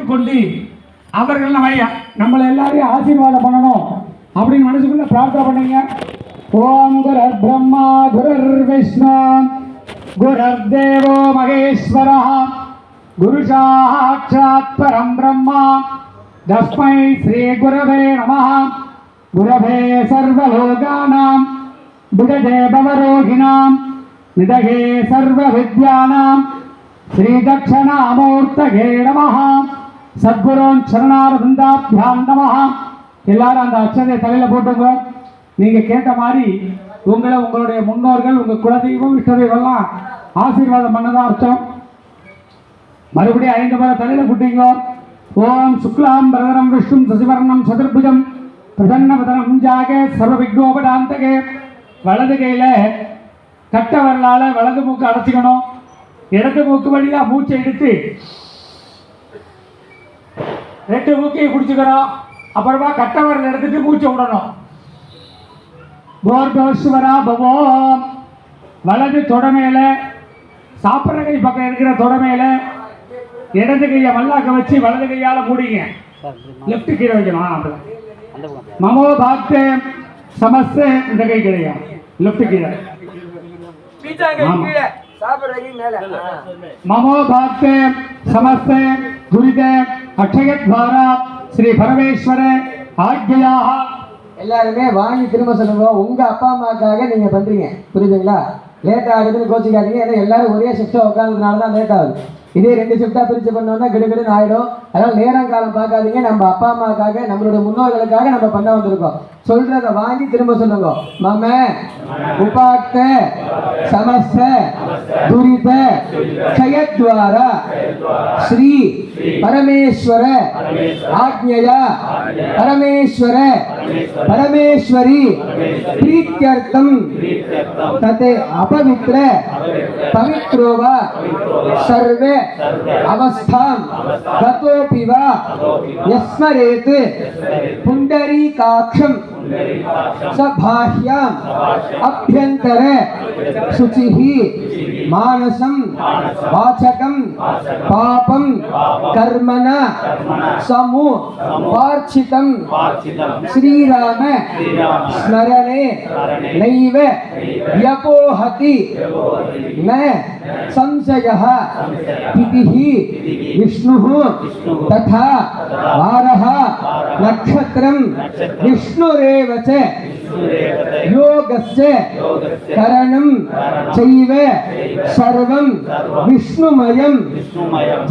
ஏற்றுக்கொண்டு அவர்கள் நம்மளை எல்லாரையும் ஆசீர்வாதம் பண்ணணும் அப்படின்னு மனசுக்குள்ள பிரார்த்தனை பண்ணுங்க. ஓம் குருர் பிரம்மா குருர் விஷ்ணு குருர் தேவோ மகேஸ்வரா குரு சாட்சாத் பரம் பிரம்மா தஸ்மை ஸ்ரீ குரவே நமः. குரவே சர்வலோகானாம் விததே பவரோகிணாம் நிதகே சர்வ வித்யானாம் ஸ்ரீ தட்சணாமூர்த்தகே நமः. சத்குருன் சரணாரவிந்தாப்யாம் நமः. எல்லாரும் அந்த அச்சதை தலையில போட்டுங்க. நீங்க கேட்ட மாதிரி உங்களுடைய முன்னோர்கள் உங்க குலதெய்வம் இஷ்டதெய்வம்லாம் ஆசீர்வாதம் பண்ணதான் அர்த்தம். மறுபடியும் 5 முறை தலையில போட்டீங்க. ஓம் சுக்லாம் பிரதரம் விஷ்ணும் சசிவர்ணம் சதுர்புஜம் பிரசன்னவதனம் ஜாகே சர்வ விக்னோபடாந்தகே. வலது கையில கட்ட வரலால வலது மூக்கு அடைச்சிக்கணும். இடது மூக்கு வழியா மூச்சை எடுத்து 2 மூக்கையும் குடிச்சுக்கணும். அப்புறமா கட்ட வரல எடுத்துட்டு மூச்சை விடணும். கோர்பேஸ்வரா பவோம். வலது தொடமையில சாப்பிட்ற கை பக்கம் இருக்கிற தொடமையில இடது கையை மல்லாக்க வச்சு வலது கையால மூடிங்க. லெப்ட் கீழே வைக்கணும். மமோ பாக்தே சமஸ்தே. இந்த கை கிடையாது, லெப்ட் கீழே. மமோ பாக்தே சமஸ்தே குருதே அக்ஷயத்வாரா ஸ்ரீ பரமேஸ்வர ஆக்ஞையாக. எல்லாருமே வாங்கி திரும்ப சொல்லுங்க. உங்க அப்பா அம்மாவுக்காக நீங்க பண்றீங்க, புரியுதுங்களா? லேட் ஆகுதுன்னு கோச்சிக்காதீங்க. ஏன்னா எல்லாரும் ஒரே ஷிஃப்டா உட்காந்துனால தான் லேட் ஆகுது. இதே 2 ஷிஃப்டா பிரிச்சு பண்ணோம்னா கிடுகிடுன்னு ஆயிடும். அதனால நேரம் காலம் பார்க்காதீங்க. நம்ம அப்பா அம்மாவுக்காக நம்மளுடைய முன்னோர்களுக்காக நம்ம பண்ண வந்திருக்கோம். சொல்றத வாங்கி திரும்ப சொல்லுங்க. மம உபாக்த சமஸ்த துரித க்ஷயத்வாரா ஸ்ரீ பரமேஸ்வர ஆக்ஞயா பரமேஸ்வர பரமேஸ்வரி பிரீத்யர்த்தம் தத் அபவித்ர பவித்ரோவா சர்வே அவஸ்தாம் கதோபி வா யஸ்மரேத் புண்டரீகாக்ஷம் சபாஹ்யாம் அப்யந்தர சுச்சிஹ மானசம் வாசகம் பாபம் கர்மண சமு பார்ச்சிதம் ஸ்ரீராம ஸ்மரணே நைவ யபோஹதி ந संशयः तिथिः विष्णुः तथा वारः नक्षत्रं विष्णुरेव च योगस्य करणं चैव सर्वं विष्णुमयं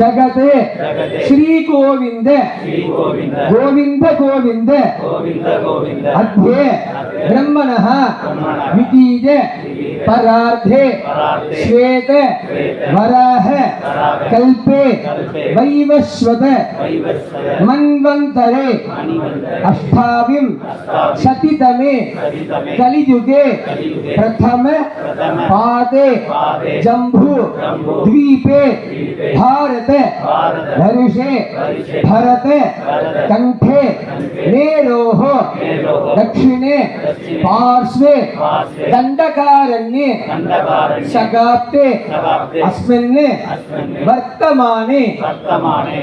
जगत् श्री गोविंद गोविंद गोविंद अध्ये ब्रह्मणः वितीज परार्धे श्वेत वराह कल्पे वैवस्वत मन्वन्तरे अष्टाविं शतितमे कलियुगे प्रथम पादे जम्बू द्वीपे भारत वर्षे भरत कंठे मेरोः दक्षिणे पार्श्वे दंडकारण्ये शगाब्दे अस्मिन् वर्तमाने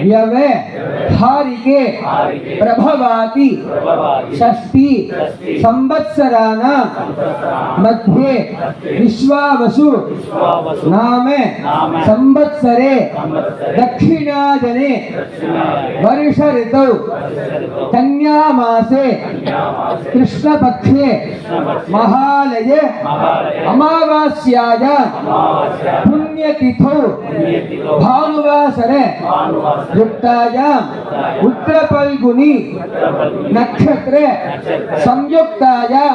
व्यवहारिके प्रभवाति षष्ठी संवत्सराणां मध्ये विश्वावसु नाम संवत्सरे दक्षिणाजने वर्ष ऋतौ कन्यामासे कृष्णपक्षे महालय अमावास्यायां पुण्यतिथौ भानुवासर युक्तायां उत्तरफल्गुनी नक्षत्र संयुक्तायां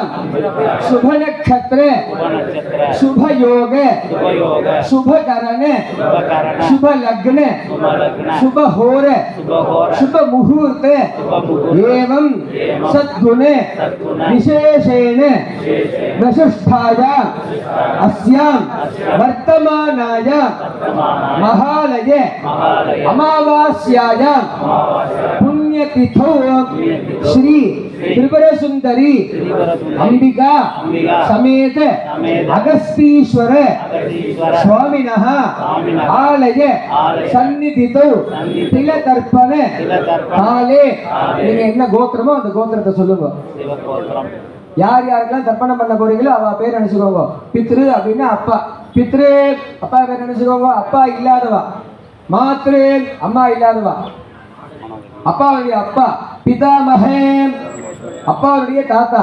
शुभ नक्षत्र शुभ योग शुभ करण शुभ लग्न शुभ होर शुभ मुहूर्त एवं सद्गुण विशेषेण वशिष्ठायां अस्यां वर्तमानायां महालय अमावास्यायां पुण्य पुण्यतिथौ श्री त्रिपुर सुंदरी अंबिका समेत अगस्तीश्वर स्वामिनः आलय सन्निधितौ तिलतर्पण काले நீங்க என்ன கோத்திரமோ அந்த கோத்திரத்தை சொல்லுங்க. யார் யாருக்கெல்லாம் தர்ப்பணம் பண்ண போறீங்களோ அவ பேர் நினைச்சுக்கோங்க. பித்ரு அப்படின்னா அப்பா, பித்ரு அப்பா பேர் நினைச்சுக்கோங்க. அப்பா இல்லாதவா, மாத்ரு அம்மா இல்லாதவா, அப்பாவுடைய அப்பா பிதாமகன் அப்பாவுடைய தாத்தா,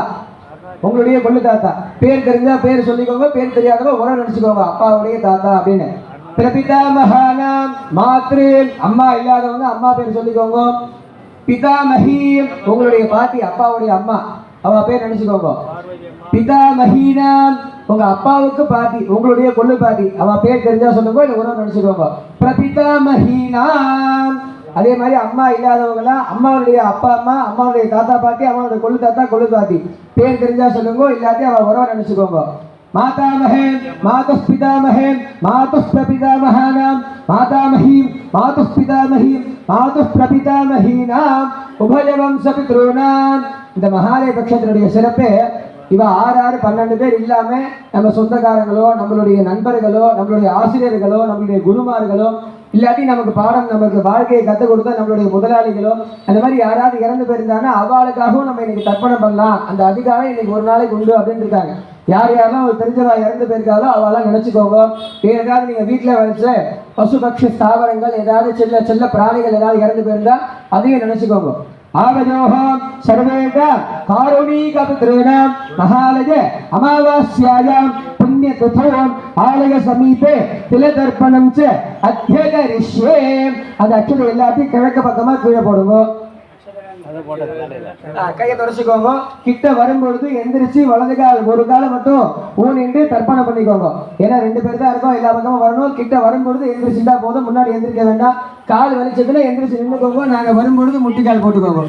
உங்களுடைய கொள்ளு தாத்தா. பேர் தெரிஞ்சா பேர் சொல்லிக்கோங்க, பேர் தெரியாதவங்க உறவு நினைச்சுக்கோங்க அப்பாவுடைய தாத்தா அப்படின்னு. பிரபிதாமகானாம் மாத்ரு அம்மா இல்லாதவங்க அம்மா பேர் சொல்லிக்கோங்க. பிதாமகி உங்களுடைய பாட்டி அப்பாவுடைய அம்மா, அவ பேர் நினைச்சுக்கோங்க. பிதாமகீனாம் உங்க அப்பாவுக்கு பாட்டி, உங்களுடைய கொள்ளு பாட்டி, அவ பேர் தெரிஞ்சா சொல்லுங்க, இல்லை உறவு நினைச்சுக்கோங்க. பிரபிதாமகீனாம் அதே மாதிரி அம்மா இல்லாதவங்களாம் அம்மாவுடைய அப்பா அம்மா, அம்மாவுடைய தாத்தா பாட்டி, அம்மாவுடைய கொள்ளு தாத்தா கொள்ளு பாட்டி, பேர் தெரிஞ்சா சொல்லுங்க, இல்லாட்டி அவ உறவை நினைச்சுக்கோங்க. மாதாமகன் மாதுஸ் பிதாமகன் மாதுஸ் பிரபிதாமகானாம் மாதாமஹீம் மாதுஸ் பிதாமஹீம் மாதுஸ் பிரபிதாமஹீனாம் உபயவம்ச பித்ருணாம். இந்த மகாலய பட்சத்தினுடைய சிறப்பே இவ 6 12 பேர் இல்லாம நம்ம சொந்தக்காரங்களோ, நம்மளுடைய நண்பர்களோ, நம்மளுடைய ஆசிரியர்களோ, நம்மளுடைய குருமார்களோ, இல்லாட்டி நமக்கு பாடம் நமக்கு வாழ்க்கையை கற்றுக் கொடுத்த நம்மளுடைய முதலாளிகளோ, அந்த மாதிரி யாராவது இறந்து போயிருந்தாங்கன்னா அவளுக்காகவும் நம்ம இன்னைக்கு தர்ப்பணம் பண்ணலாம், அந்த அதிகாரம் இன்னைக்கு ஒரு நாளைக்கு உண்டு அப்படின்னு இருக்காங்க. யார் யாரெல்லாம் ஒரு தெரிஞ்சவா இறந்து போயிருக்காலோ அவெல்லாம் நினைச்சுக்கோங்க. வேற ஏதாவது நீங்க வீட்டில் வளர்ச்ச பசு பட்சி ஸ்தாவரங்கள், ஏதாவது செல்ல செல்ல பிராணிகள் ஏதாவது இறந்து போயிருந்தா அதையும் நினைச்சுக்கோங்க. ஆகஜோகம் சர்வேத காருணீகபித்ரேணாம் மகாலய அமாவாஸ்யாயாம் புண்ணியதிதௌ ஆலய சமீபே திலதர்ப்பணம் ச அத்யகரிஷ்யே. அந்த அக்ஷதை எல்லாத்தையும் கிழக்கு பக்கமா கீழே போடுங்க. கையை தொடச்சுக்கோங்க. கிட்ட வரும்பொழுது எந்திரிச்சு வலது கால் ஒரு காலை மட்டும் ஊனிட்டு தர்ப்பணம் பண்ணிக்கோங்க. ஏன்னா 2 பேர் தான் இருக்கோம், எல்லா பக்கமும் வரணும். கிட்ட வரும்பொழுது எந்திரிச்சுட்டா போதும், முன்னாடி எந்திரிக்க வேண்டாம். கால் வலிச்சதுல எந்திரிச்சு நின்றுக்கோங்க. நாங்க வரும்பொழுது முட்டிக்கால் போட்டுக்கோங்க.